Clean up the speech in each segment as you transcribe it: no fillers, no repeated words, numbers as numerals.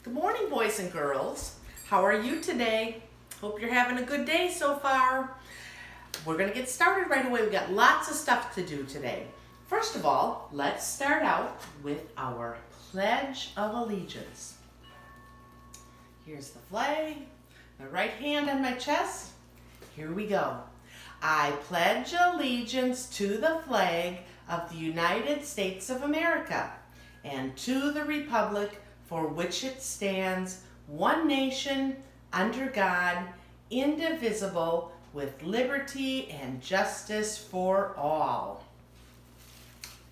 Good morning, boys and girls. How are you today? Hope you're having a good day so far. We're going to get started right away. We've got lots of stuff to do today. First of all, let's start out with our Pledge of Allegiance. Here's the flag, my right hand on my chest. Here we go. I pledge allegiance to the flag of the United States of America and to the republic for which it stands, one nation, under God, indivisible, with liberty and justice for all.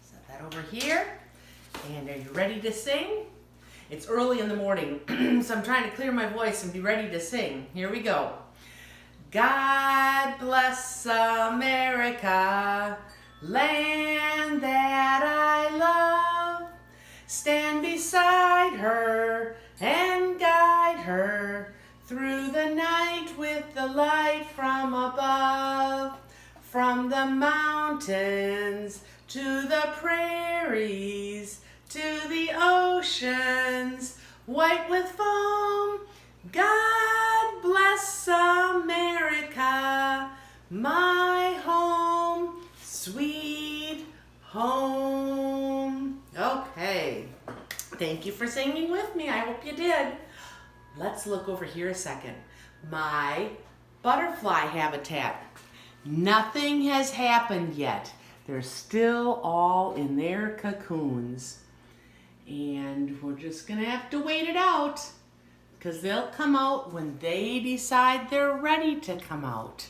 Set that over here. And are you ready to sing? It's early in the morning, so I'm trying to clear my voice and be ready to sing. Here we go. God bless America, land that I love. Stand beside her and guide her through the night with the light from above. From the mountains to the prairies to the oceans white with foam. God bless America, my home, sweet home. Okay, thank you for singing with me. I hope you did. Let's look over here a second. My butterfly habitat. Nothing has happened yet. They're still all in their cocoons. And we're just gonna have to wait it out because they'll come out when they decide they're ready to come out.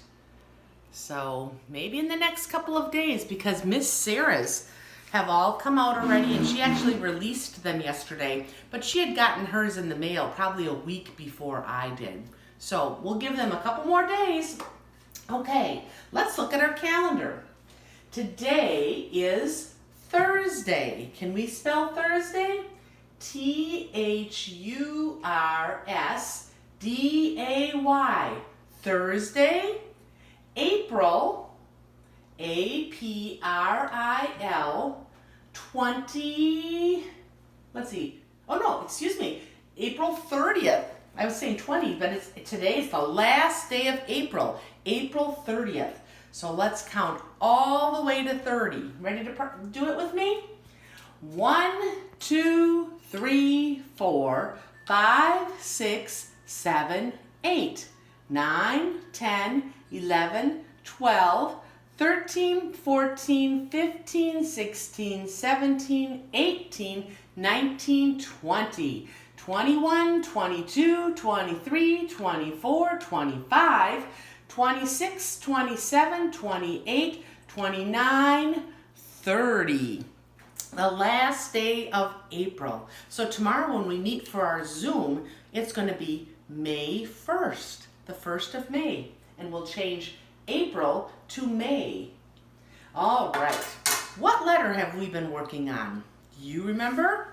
So maybe in the next couple of days, because Miss Sarah's have all come out already, and she actually released them yesterday, but she had gotten hers in the mail probably a week before I did. So we'll give them a couple more days. Okay, let's look at our calendar. Today is Thursday. Can we spell Thursday? Thursday. Thursday. April, April 20, let's see. Oh no, excuse me. April 30th. I was saying 20, but today is the last day of April. April 30th. So let's count all the way to 30. Ready to do it with me? 1, 2, 3, 4, 5, 6, 7, 8, 9, 10, 11, 12, 13, 14, 15, 16, 17, 18, 19, 20, 21, 22, 23, 24, 25, 26, 27, 28, 29, 30. The last day of April. So tomorrow when we meet for our Zoom, it's going to be May 1st, the 1st of May. And we'll change April to May. All right. What letter have we been working on? You remember?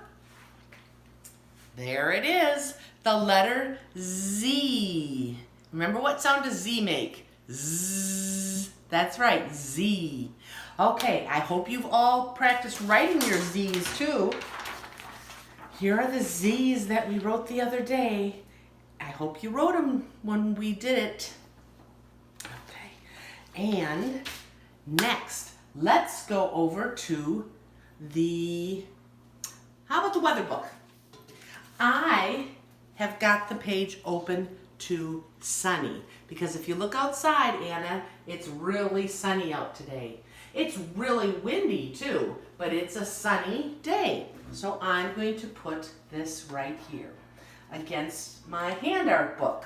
There it is. The letter Z. Remember what sound does Z make? Z. That's right, Z. Okay, I hope you've all practiced writing your Z's too. Here are the Z's that we wrote the other day. I hope you wrote them when we did it. Okay, and next, let's go over to how about the weather book? I have got the page open to sunny because if you look outside, Anna, it's really sunny out today. It's really windy too, but it's a sunny day. So I'm going to put this right here against my hand art book,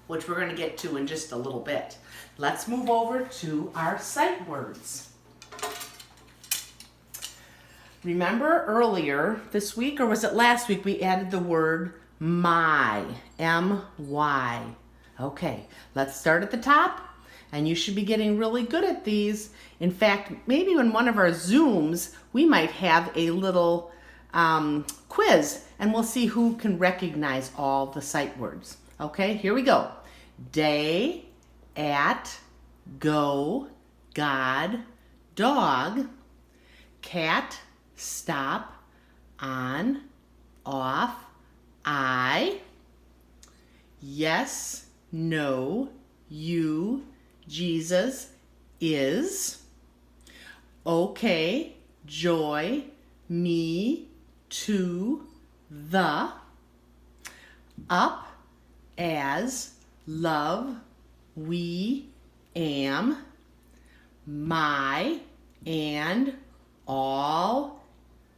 which we're going to get to in just a little bit. Let's move over to our sight words. Remember earlier this week, or was it last week, we added the word my, M-Y. Okay, let's start at the top, and you should be getting really good at these. In fact, maybe in one of our Zooms, we might have a little quiz, and we'll see who can recognize all the sight words. Okay, here we go. Day, at, go, God, dog, cat, stop, on, off, I, yes, no, you, Jesus, is, okay, joy, me, to, the, up, as, love, we, am, my, and, all,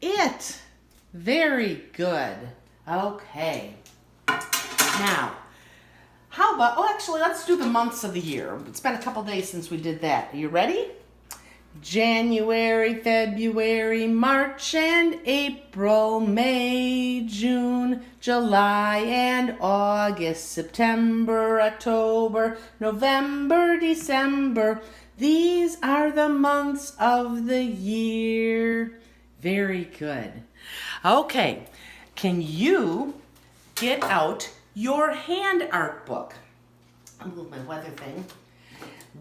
it. Very good. Okay. Now, how about, oh, actually, let's do the months of the year. It's been a couple days since we did that. Are you ready? January, February, March, and April, May, June, July, and August, September, October, November, December. These are the months of the year. Very good. Okay, can you get out your hand art book? I'll move my weather thing.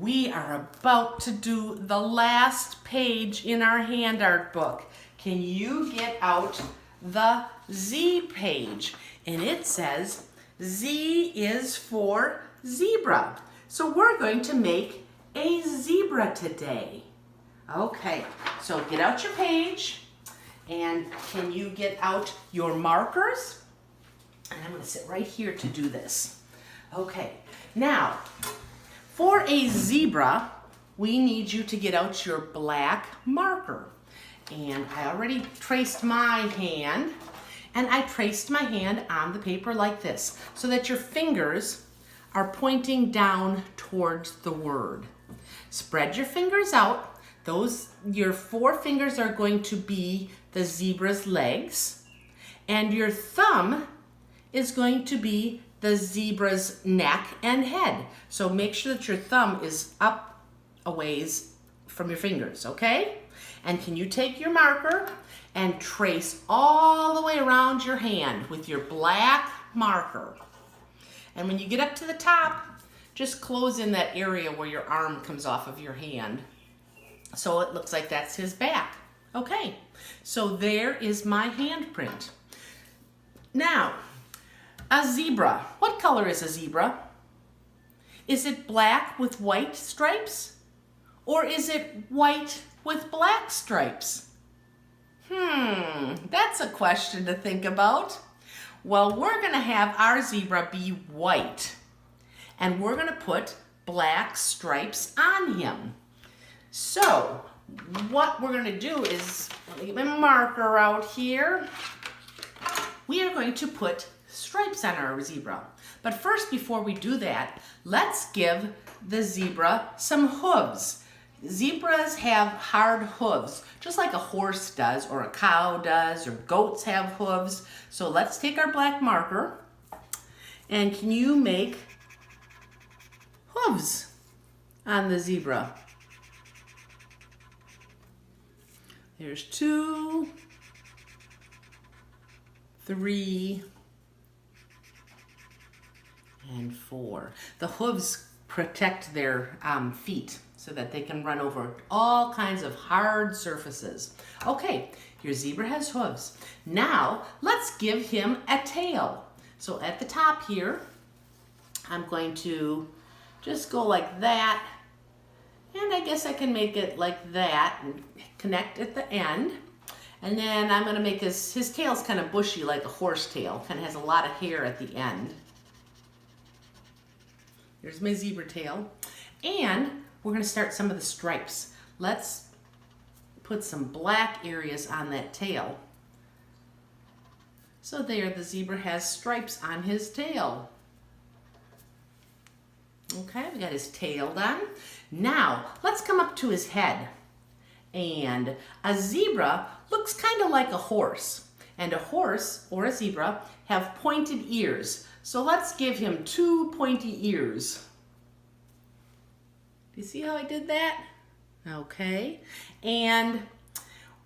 We are about to do the last page in our hand art book. Can you get out the Z page? And it says Z is for zebra. So we're going to make a zebra today. Okay, so get out your page. And can you get out your markers? And I'm going to sit right here to do this. Okay, now, for a zebra, we need you to get out your black marker. And I already traced my hand, and I traced my hand on the paper like this, so that your fingers are pointing down towards the word. Spread your fingers out. Your 4 fingers are going to be the zebra's legs, and your thumb is going to be the zebra's neck and head. So make sure that your thumb is up a ways from your fingers, okay? And can you take your marker and trace all the way around your hand with your black marker? And when you get up to the top, just close in that area where your arm comes off of your hand. So it looks like that's his back. Okay, so there is my handprint. Now, a zebra. What color is a zebra? Is it black with white stripes? Or is it white with black stripes? That's a question to think about. Well, we're going to have our zebra be white. And we're going to put black stripes on him. So, what we're going to do is, let me get my marker out here. We are going to put stripes on our zebra. But first, before we do that, let's give the zebra some hooves. Zebras have hard hooves, just like a horse does, or a cow does, or goats have hooves. So let's take our black marker, and can you make hooves on the zebra? There's 2, 3, and 4. The hooves protect their feet so that they can run over all kinds of hard surfaces. Okay, your zebra has hooves. Now, let's give him a tail. So at the top here, I'm going to just go like that. And I guess I can make it like that and connect at the end. And then I'm going to make his tail's kind of bushy like a horse tail. Kind of has a lot of hair at the end. Here's my zebra tail. And we're going to start some of the stripes. Let's put some black areas on that tail. So there, the zebra has stripes on his tail. Okay, we got his tail done. Now, let's come up to his head. And a zebra looks kind of like a horse. And a horse, or a zebra, have pointed ears. So let's give him 2 pointy ears. Do you see how I did that? Okay. And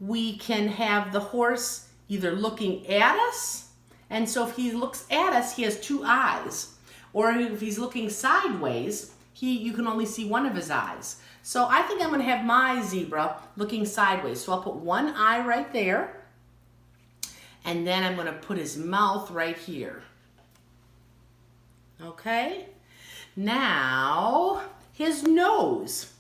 we can have the horse either looking at us, and so if he looks at us, he has 2 eyes. Or if he's looking sideways, you can only see one of his eyes. So I think I'm going to have my zebra looking sideways. So I'll put one eye right there. And then I'm going to put his mouth right here. Okay? Now, his nose.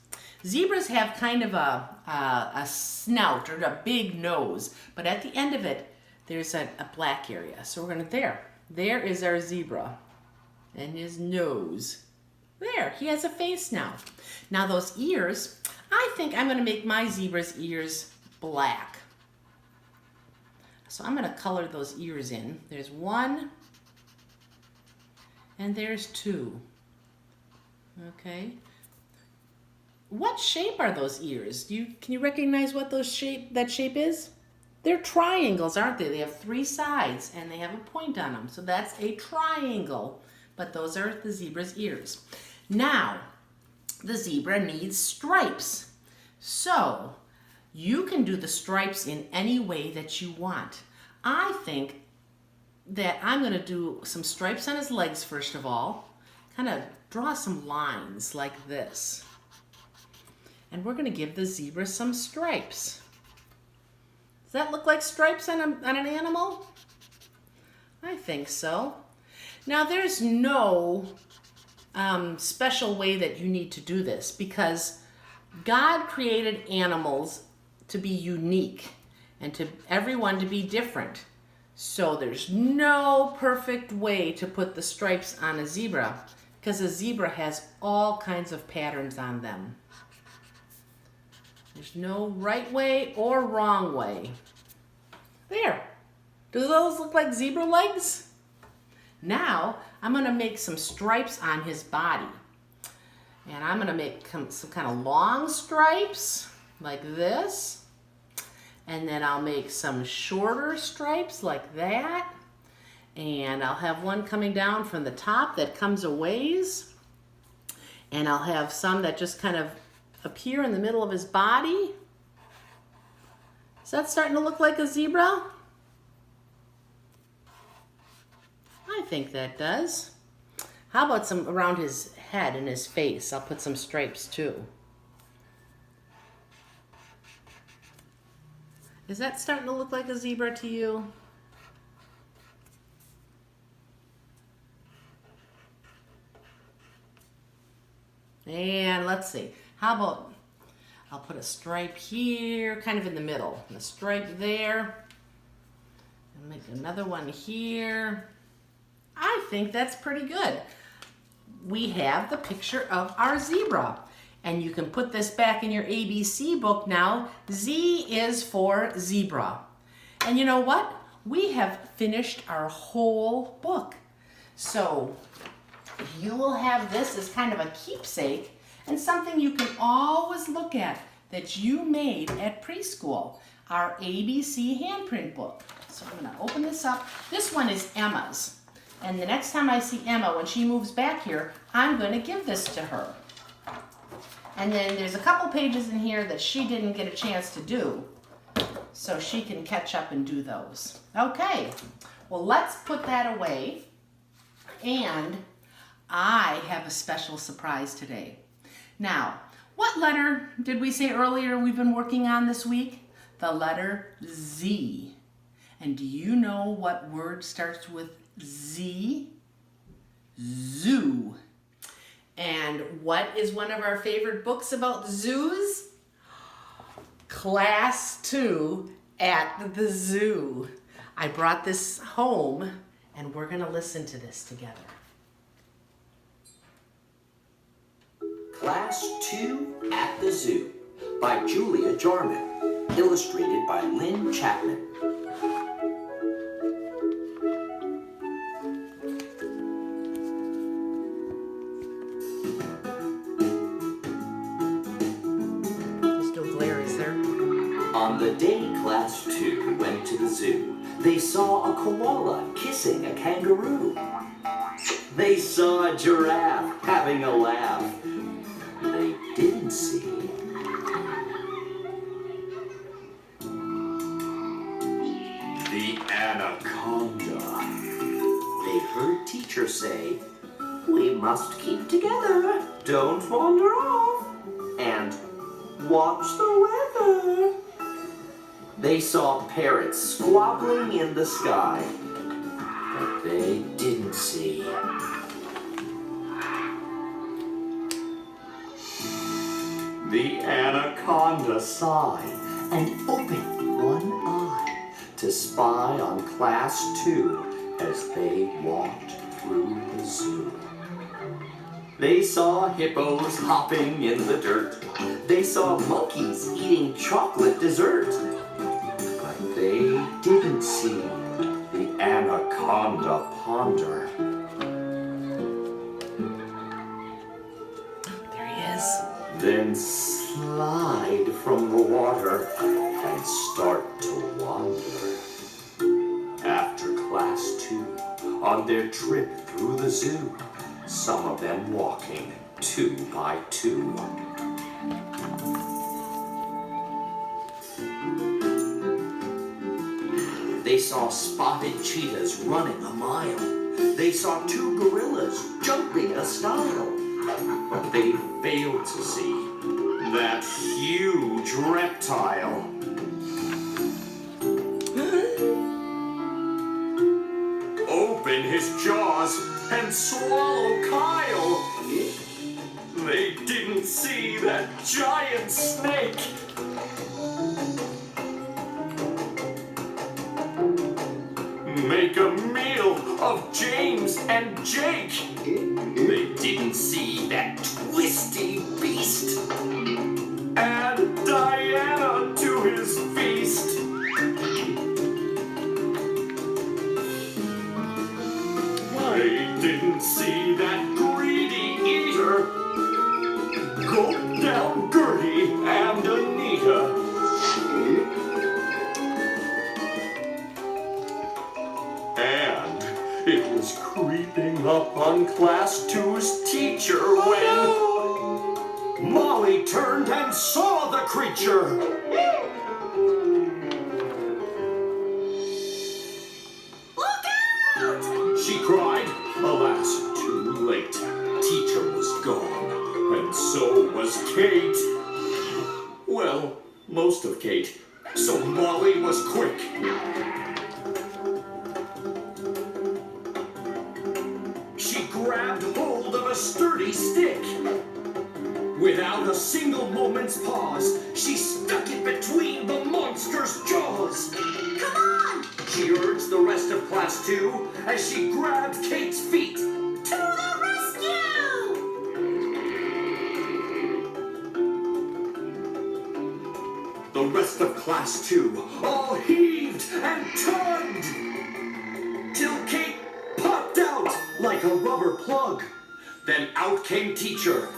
Zebras have kind of a snout or a big nose, but at the end of it, there's a black area. So we're going to, there is our zebra and his nose. There, he has a face now. Now those ears, I think I'm going to make my zebra's ears black. So I'm going to color those ears in. There's one, and there's two. Okay. What shape are those ears? Can you recognize what that shape is? They're triangles, aren't they? They have three sides, and they have a point on them. So that's a triangle, but those are the zebra's ears. Now, the zebra needs stripes. So you can do the stripes in any way that you want. I think that I'm going to do some stripes on his legs first of all. Kind of draw some lines like this. And we're going to give the zebra some stripes. Does that look like stripes on an animal? I think so. Now there's no special way that you need to do this because God created animals to be unique and to everyone to be different. So there's no perfect way to put the stripes on a zebra because a zebra has all kinds of patterns on them. There's no right way or wrong way. There. Do those look like zebra legs? Now, I'm going to make some stripes on his body. And I'm going to make some kind of long stripes like this. And then I'll make some shorter stripes like that. And I'll have one coming down from the top that comes a ways. And I'll have some that just kind of appear in the middle of his body. Is that starting to look like a zebra? I think that does. How about some around his head and his face? I'll put some stripes too. Is that starting to look like a zebra to you? And let's see. How about, I'll put a stripe here, kind of in the middle, and a stripe there. And make another one here. I think that's pretty good. We have the picture of our zebra. And you can put this back in your ABC book now. Z is for zebra. And you know what? We have finished our whole book. So you will have this as kind of a keepsake and something you can always look at that you made at preschool, our ABC handprint book. So I'm going to open this up. This one is Emma's. And the next time I see Emma, when she moves back here, I'm going to give this to her. And then there's a couple pages in here that she didn't get a chance to do, so she can catch up and do those. Okay, well, let's put that away. And I have a special surprise today. Now, what letter did we say earlier we've been working on this week? The letter Z. And do you know what word starts with Z? Zoo. And what is one of our favorite books about zoos? Class 2 at the Zoo. I brought this home and we're going to listen to this together. Class 2 at the Zoo by Julia Jarman. Illustrated by Lynn Chapman. On the day Class 2 went to the zoo, they saw a koala kissing a kangaroo. They saw a giraffe having a laugh. They didn't see the anaconda. They heard teacher say, "We must keep together, don't wander off, and watch the weather." They saw parrots squabbling in the sky, but they didn't see the anaconda sighed and opened one eye to spy on Class 2 as they walked through the zoo. They saw hippos hopping in the dirt. They saw monkeys eating chocolate dessert. But they didn't see the anaconda ponder. There he is. Then slide from the water and start to wander. After Class 2, on their trip through the zoo, some of them walking 2 by 2. They saw spotted cheetahs running a mile. They saw 2 gorillas jumping a stile. But they failed to see that huge reptile. Open his jaws and swallow Kyle. They didn't see that giant snake. Make a meal of James and Jake. They didn't see that twisty beast. Add Diana to his feast. They didn't see that greedy eater. Gulp down Gertie and Anita. And it was creeping up on Class 2's teacher when Molly turned and saw the creature. Look out! She cried. Alas, too late. Teacher was gone, and so was Kate. Well, most of Kate. So Molly was quick. She grabbed hold of a sturdy stick. Without a single moment's pause, she stuck it between the monster's jaws. Come on! She urged the rest of Class 2 as she grabbed Kate's feet. To the rescue! The rest of Class 2 all heaved and tugged till Kate popped out like a rubber plug. Then out came Teacher.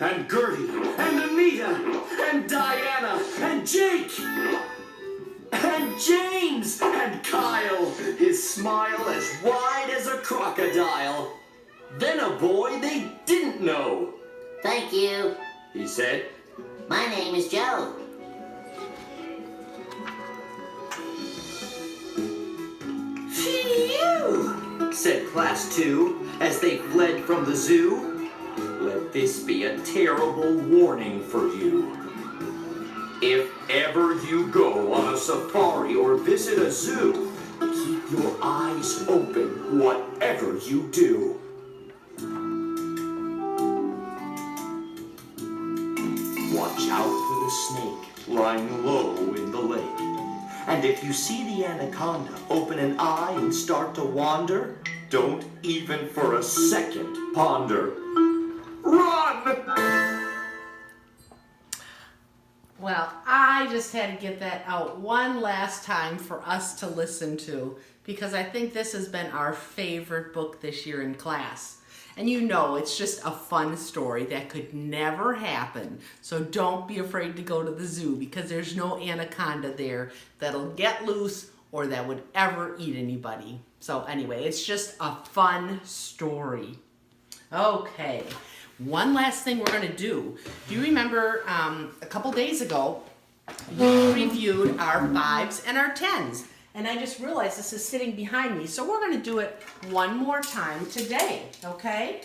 And Gertie, and Anita, and Diana, and Jake, and James, and Kyle, his smile as wide as a crocodile. Then a boy they didn't know. Thank you. He said, My name is Joe. Phew, said Class 2 as they fled from the zoo. Let this be a terrible warning for you. If ever you go on a safari or visit a zoo, keep your eyes open whatever you do. Watch out for the snake lying low in the lake. And if you see the anaconda open an eye and start to wander, don't even for a second ponder. Run! Well, I just had to get that out one last time for us to listen to because I think this has been our favorite book this year in class. And you know, it's just a fun story that could never happen. So don't be afraid to go to the zoo because there's no anaconda there that'll get loose or that would ever eat anybody. So anyway, it's just a fun story. Okay, one last thing we're gonna do. Do you remember a couple days ago, we reviewed our 5s and our 10s. And I just realized this is sitting behind me. So we're gonna do it one more time today, okay?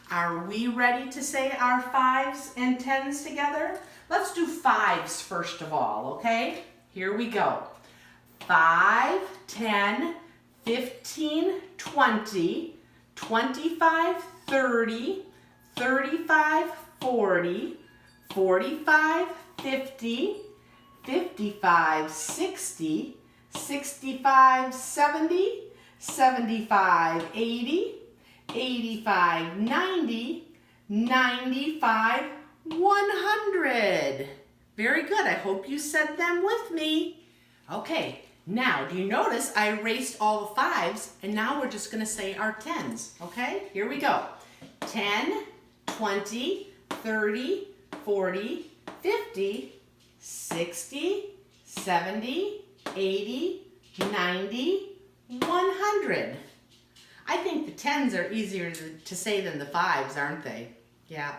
Are we ready to say our 5s and 10s together? Let's do 5s first of all, okay? Here we go. 5, 10, 15, 20, 25, 30, 35, 40, 45, 50, 55, 60, 65, 70, 75, 80, 85, 90, 95, 100. Very good. I hope you said them with me. Okay, now do you notice I erased all the 5s and now we're just going to say our 10s. Okay, here we go. 10, 20, 30, 40, 50, 60, 70, 80, 90, 100. I think the 10s are easier to say than the 5s, aren't they? Yeah.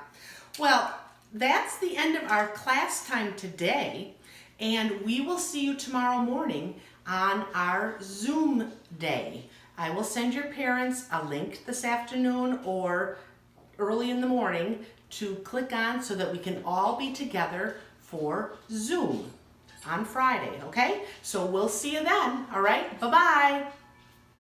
Well, that's the end of our class time today, and we will see you tomorrow morning on our Zoom day. I will send your parents a link this afternoon or early in the morning to click on so that we can all be together for Zoom on Friday, okay? So we'll see you then, all right? Bye-bye.